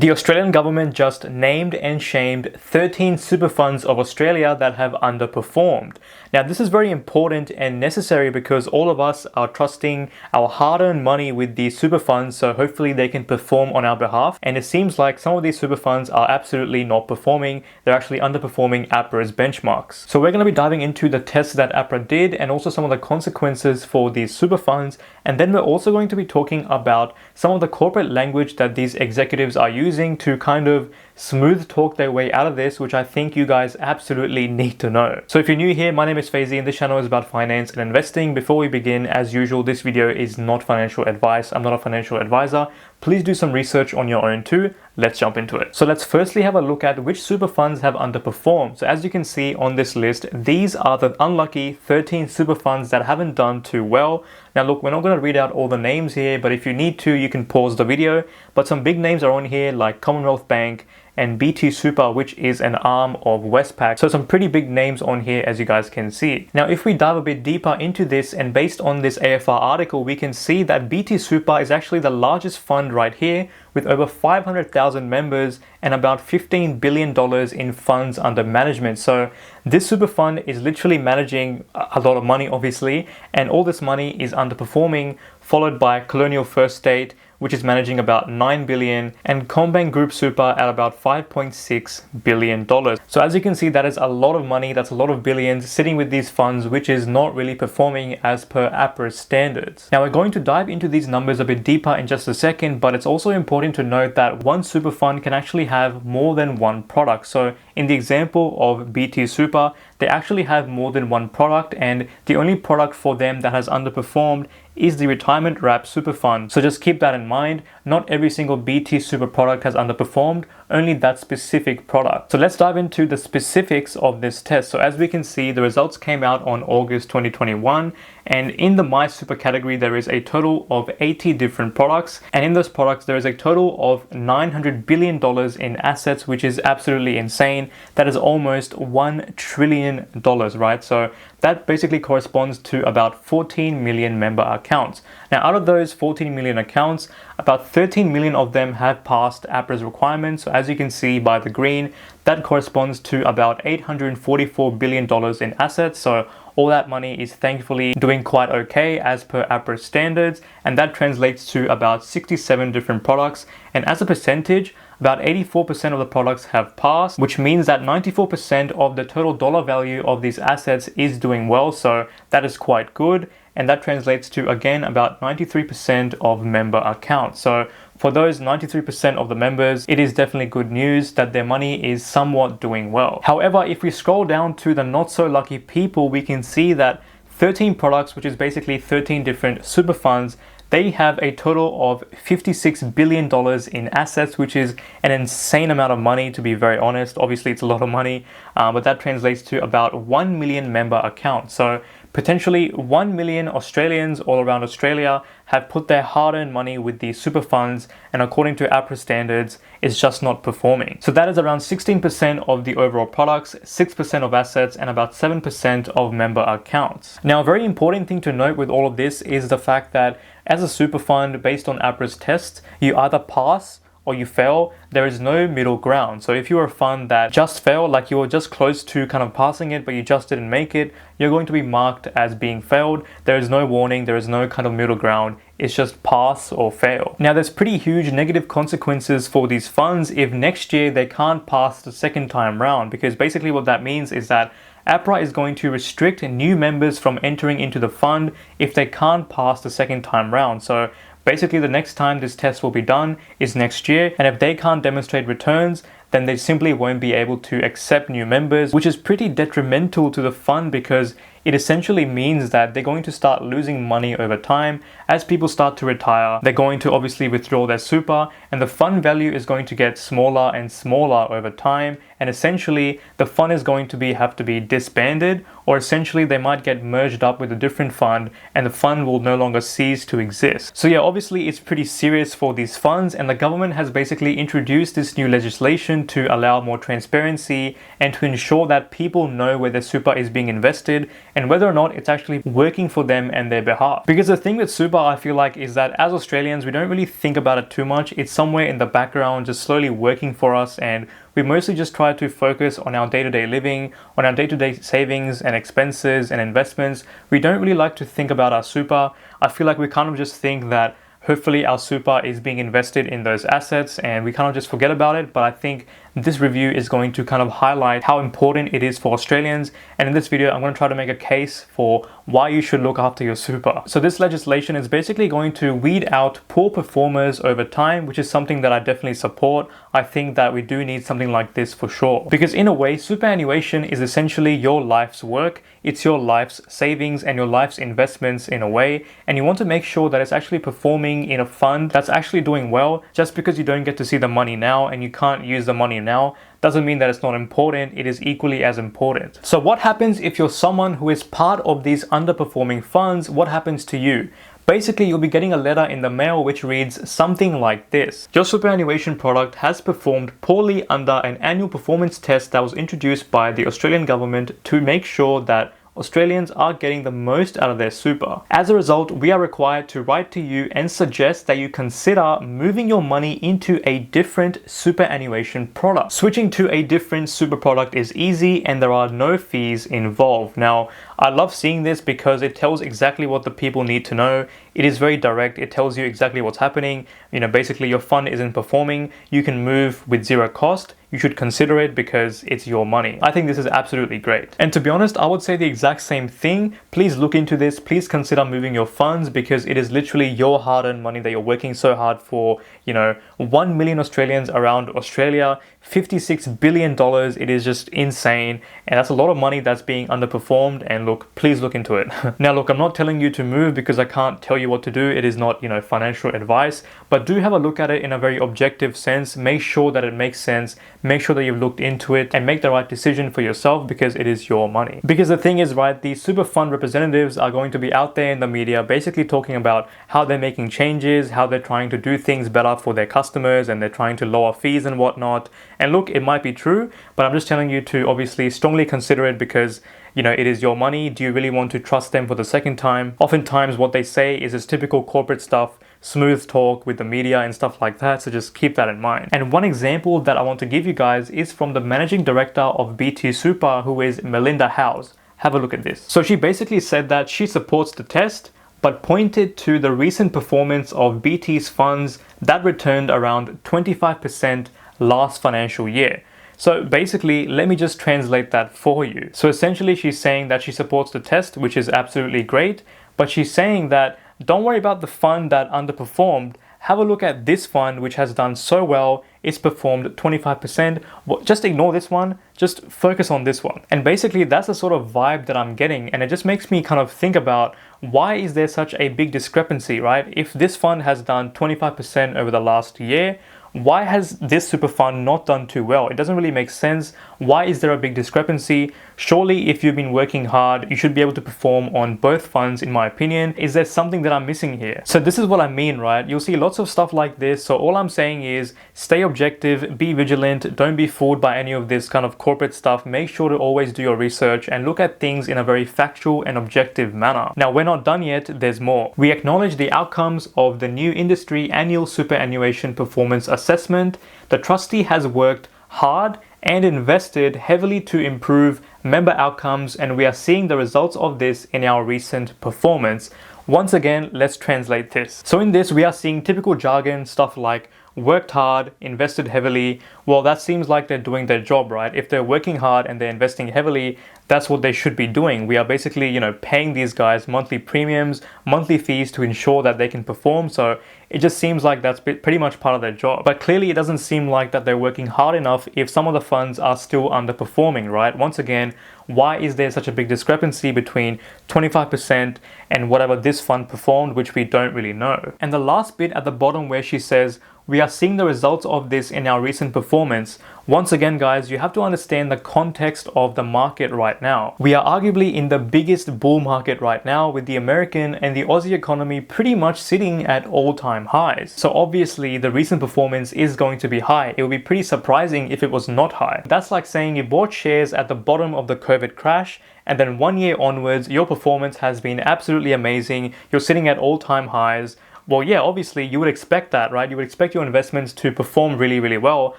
The Australian government just named and shamed 13 super funds of Australia that have underperformed. Now, this is very important and necessary because all of us are trusting our hard-earned money with these super funds, so hopefully they can perform on our behalf. And it seems like some of these super funds are absolutely not performing. They're actually underperforming APRA's benchmarks. So we're going to be diving into the tests that APRA did and also some of the consequences for these super funds. And then we're also going to be talking about some of the corporate language that these executives are using to kind of smooth talk their way out of this, which I think you guys absolutely need to know. So if you're new here, my name is Faizi and this channel is about finance and investing. Before we begin, as usual, this video is not financial advice. I'm not a financial advisor. Please do some research on your own too. Let's jump into it. So let's firstly have a look at which super funds have underperformed. So as you can see on this list, these are the unlucky 13 super funds that haven't done too well. Now look, we're not going to read out all the names here, but if you need to, you can pause the video. But some big names are on here like Commonwealth Bank and BT Super, which is an arm of Westpac. So some pretty big names on here, as you guys can see. Now, if we dive a bit deeper into this, and based on this AFR article, we can see that BT Super is actually the largest fund right here, with over 500,000 members and about $15 billion in funds under management. So this super fund is literally managing a lot of money, obviously, and all this money is underperforming, followed by Colonial First State, which is managing about $9 billion, and CommBank Group Super at about $5.6 billion. So as you can see, that is a lot of money, that's a lot of billions sitting with these funds, which is not really performing as per APRA's standards. Now we're going to dive into these numbers a bit deeper in just a second, but it's also important to note that one super fund can actually have more than one product. So in the example of BT Super, they actually have more than one product, and the only product for them that has underperformed is the retirement wrap super fund. So just keep that in mind. Not every single BT Super product has underperformed, only that specific product. So let's dive into the specifics of this test. So as we can see, the results came out on August 2021, and in the My Super category, there is a total of 80 different products, and in those products, there is a total of $900 billion in assets, which is absolutely insane. That is almost $1 trillion, right? So that basically corresponds to about 14 million member accounts. Now, out of those 14 million accounts, about 13 million of them have passed APRA's requirements. So as you can see by the green, that corresponds to about $844 billion in assets. So all that money is thankfully doing quite okay as per APRA standards, and that translates to about 67 different products. And as a percentage, about 84% of the products have passed, which means that 94% of the total dollar value of these assets is doing well. So that is quite good. And that translates to, again, about 93% of member accounts. So for those 93% of the members, it is definitely good news that their money is somewhat doing well. However, if we scroll down to the not so lucky people, we can see that 13 products, which is basically 13 different super funds, they have a total of $56 billion in assets, which is an insane amount of money, to be very honest. Obviously, it's a lot of money, but that translates to about 1 million member accounts. So potentially 1 million Australians all around Australia have put their hard-earned money with these super funds, and according to APRA standards, it's just not performing. So that is around 16% of the overall products, 6% of assets, and about 7% of member accounts. Now, a very important thing to note with all of this is the fact that as a super fund, based on APRA's tests, you either pass or you fail. There is no middle ground. So if you're a fund that just failed, like you were just close to kind of passing it, but you just didn't make it, you're going to be marked as being failed. There is no warning. There is no kind of middle ground. It's just pass or fail. Now, there's pretty huge negative consequences for these funds if next year they can't pass the second time round, because basically what that means is that APRA is going to restrict new members from entering into the fund if they can't pass the second time round. So basically, the next time this test will be done is next year, and if they can't demonstrate returns, then they simply won't be able to accept new members, which is pretty detrimental to the fund because it essentially means that they're going to start losing money over time. As people start to retire, they're going to obviously withdraw their super, and the fund value is going to get smaller and smaller over time. And essentially, the fund is going to have to be disbanded, or essentially they might get merged up with a different fund, and the fund will no longer cease to exist. So yeah, obviously it's pretty serious for these funds, and the government has basically introduced this new legislation to allow more transparency and to ensure that people know where their super is being invested and whether or not it's actually working for them and their behalf. Because the thing with super, I feel like, is that as Australians, we don't really think about it too much. It's somewhere in the background, just slowly working for us, and we mostly just try to focus on our day-to-day living, on our day-to-day savings and expenses and investments. We don't really like to think about our super. I feel like we kind of just think that hopefully our super is being invested in those assets and we kind of just forget about it. But I think this review is going to kind of highlight how important it is for Australians. And in this video, I'm going to try to make a case for why you should look after your super. So this legislation is basically going to weed out poor performers over time, which is something that I definitely support. I think that we do need something like this for sure. Because in a way, superannuation is essentially your life's work. It's your life's savings and your life's investments in a way. And you want to make sure that it's actually performing in a fund that's actually doing well. Just because you don't get to see the money now and you can't use the money now doesn't mean that it's not important. It is equally as important. So what happens if you're someone who is part of these underperforming funds? What happens to you? Basically, you'll be getting a letter in the mail which reads something like this. Your superannuation product has performed poorly under an annual performance test that was introduced by the Australian government to make sure that Australians are getting the most out of their super. As a result, we are required to write to you and suggest that you consider moving your money into a different superannuation product. Switching to a different super product is easy and there are no fees involved. Now, I love seeing this because it tells exactly what the people need to know. It is very direct. It tells you exactly what's happening. Basically your fund isn't performing. You can move with zero cost. You should consider it because it's your money. I think this is absolutely great. And to be honest, I would say the exact same thing. Please look into this. Please consider moving your funds because it is literally your hard-earned money that you're working so hard for. 1 million Australians around Australia, $56 billion. It is just insane. And that's a lot of money that's being underperformed. And look, please look into it. Now, look, I'm not telling you to move because I can't tell you what to do. It is not, financial advice, but do have a look at it in a very objective sense. Make sure that it makes sense. Make sure that you've looked into it and make the right decision for yourself because it is your money. Because the thing is, right, the Superfund representatives are going to be out there in the media basically talking about how they're making changes, how they're trying to do things better for their customers and they're trying to lower fees and whatnot. And look, it might be true, but I'm just telling you to obviously strongly consider it because it is your money. Do you really want to trust them for the second time? Oftentimes what they say is this typical corporate stuff, smooth talk with the media and stuff like that. So just keep that in mind. And one example that I want to give you guys is from the managing director of BT Super, who is Melinda Howes. Have a look at this. So she basically said that she supports the test, but pointed to the recent performance of BT's funds that returned around 25% last financial year. So basically, let me just translate that for you. So essentially, she's saying that she supports the test, which is absolutely great, but she's saying that don't worry about the fund that underperformed. Have a look at this fund, which has done so well. It's performed 25%. Just ignore this one. Just focus on this one. And basically, that's the sort of vibe that I'm getting. And it just makes me kind of think about why is there such a big discrepancy, right? If this fund has done 25% over the last year, why has this super fund not done too well? It doesn't really make sense. Why is there a big discrepancy? Surely if you've been working hard, you should be able to perform on both funds, in my opinion. Is there something that I'm missing here? So this is what I mean, right? You'll see lots of stuff like this. So all I'm saying is stay objective, be vigilant, don't be fooled by any of this kind of corporate stuff. Make sure to always do your research and look at things in a very factual and objective manner. Now, we're not done yet, there's more. We acknowledge the outcomes of the new industry annual superannuation performance assessment. The trustee has worked hard and invested heavily to improve member outcomes, and we are seeing the results of this in our recent performance. Once again, let's translate this. So in this, we are seeing typical jargon, stuff like worked hard, invested heavily. Well, that seems like they're doing their job, right? If they're working hard and they're investing heavily, that's what they should be doing. We are basically, paying these guys monthly premiums, monthly fees to ensure that they can perform. So it just seems like that's pretty much part of their job. But clearly it doesn't seem like that they're working hard enough if some of the funds are still underperforming, right? Once again, why is there such a big discrepancy between 25% and whatever this fund performed, which we don't really know? And the last bit at the bottom where she says, we are seeing the results of this in our recent performance. Once again, guys, you have to understand the context of the market right now. We are arguably in the biggest bull market right now, with the American and the Aussie economy pretty much sitting at all-time highs. So obviously the recent performance is going to be high. It would be pretty surprising if it was not high. That's like saying you bought shares at the bottom of the COVID crash, and then 1 year onwards, your performance has been absolutely amazing. You're sitting at all-time highs. Well, yeah, obviously you would expect that, right? You would expect your investments to perform really, really well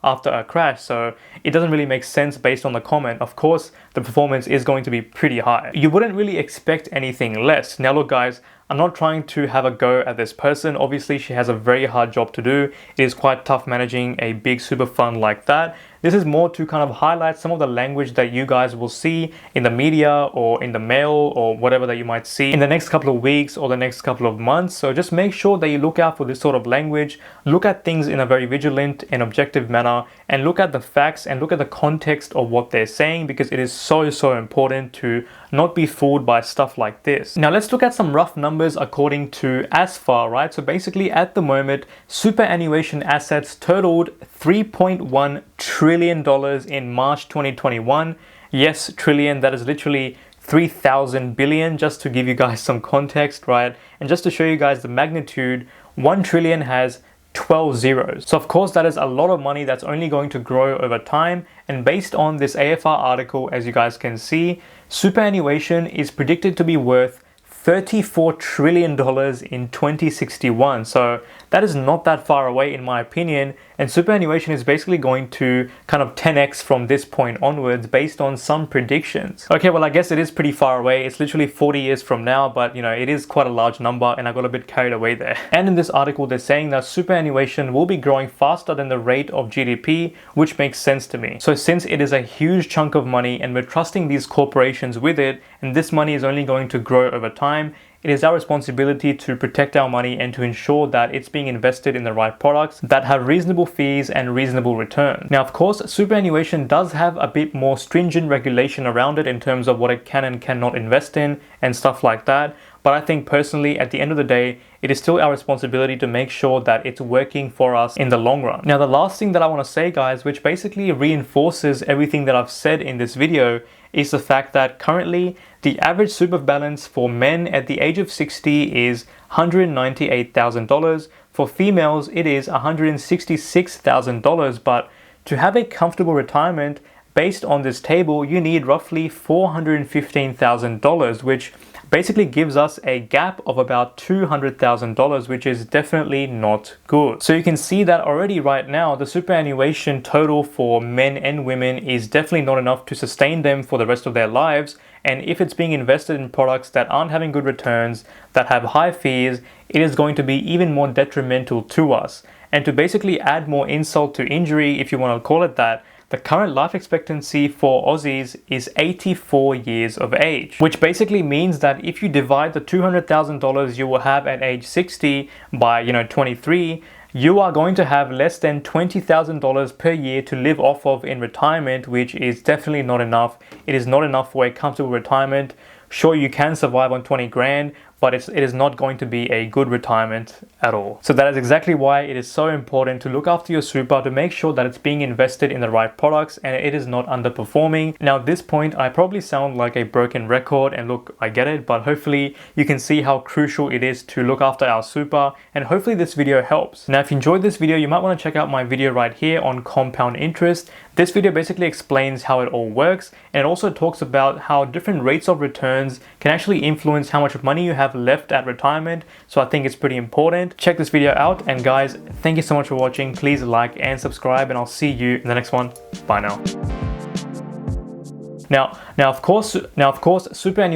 after a crash. So it doesn't really make sense based on the comment. Of course, the performance is going to be pretty high. You wouldn't really expect anything less. Now, look, guys, I'm not trying to have a go at this person. Obviously, she has a very hard job to do. It is quite tough managing a big super fund like that. This is more to kind of highlight some of the language that you guys will see in the media or in the mail or whatever that you might see in the next couple of weeks or the next couple of months. So just make sure that you look out for this sort of language, look at things in a very vigilant and objective manner, and look at the facts and look at the context of what they're saying, because it is so important to not be fooled by stuff like this. Now let's look at some rough numbers according to ASFA, right? So basically at the moment, superannuation assets totaled $3.1 trillion in March 2021. Yes, trillion, that is literally 3,000 billion, just to give you guys some context, right? And just to show you guys the magnitude, 1 trillion has 12 zeros. So of course that is a lot of money that's only going to grow over time. And based on this AFR article, as you guys can see, superannuation is predicted to be worth $34 trillion in 2061. So that is not that far away in my opinion. And superannuation is basically going to kind of 10x from this point onwards based on some predictions. Okay, well, I guess it is pretty far away. It's literally 40 years from now, but you know, it is quite a large number and I got a bit carried away there. And in this article, they're saying that superannuation will be growing faster than the rate of GDP, which makes sense to me. So since it is a huge chunk of money and we're trusting these corporations with it, and this money is only going to grow over time, it is our responsibility to protect our money and to ensure that it's being invested in the right products that have reasonable fees and reasonable returns. Now, of course, superannuation does have a bit more stringent regulation around it in terms of what it can and cannot invest in and stuff like that. But I think personally, at the end of the day, it is still our responsibility to make sure that it's working for us in the long run. Now, the last thing that I want to say, guys, which basically reinforces everything that I've said in this video, is the fact that currently the average super balance for men at the age of 60 is $198,000. For females, it is $166,000. But to have a comfortable retirement, based on this table, you need roughly $415,000, which basically gives us a gap of about $200,000, which is definitely not good. So you can see that already right now, the superannuation total for men and women is definitely not enough to sustain them for the rest of their lives. And if it's being invested in products that aren't having good returns, that have high fees, it is going to be even more detrimental to us. And to basically add more insult to injury, if you want to call it that, the current life expectancy for Aussies is 84 years of age, which basically means that if you divide the $200,000 you will have at age 60 by 23, you are going to have less than $20,000 per year to live off of in retirement, which is definitely not enough. It is not enough for a comfortable retirement. Sure, you can survive on 20 grand, but it is not going to be a good retirement at all. So that is exactly why it is so important to look after your super, to make sure that it's being invested in the right products and it is not underperforming. Now at this point, I probably sound like a broken record, and look, I get it, but hopefully you can see how crucial it is to look after our super, and hopefully this video helps. Now, if you enjoyed this video, you might want to check out my video right here on compound interest. This video basically explains how it all works, and it also talks about how different rates of returns can actually influence how much money you have left at retirement. So I think it's pretty important. Check this video out, and guys, thank you so much for watching. Please like and subscribe, and I'll see you in the next one. Bye now. Now of course, superannuation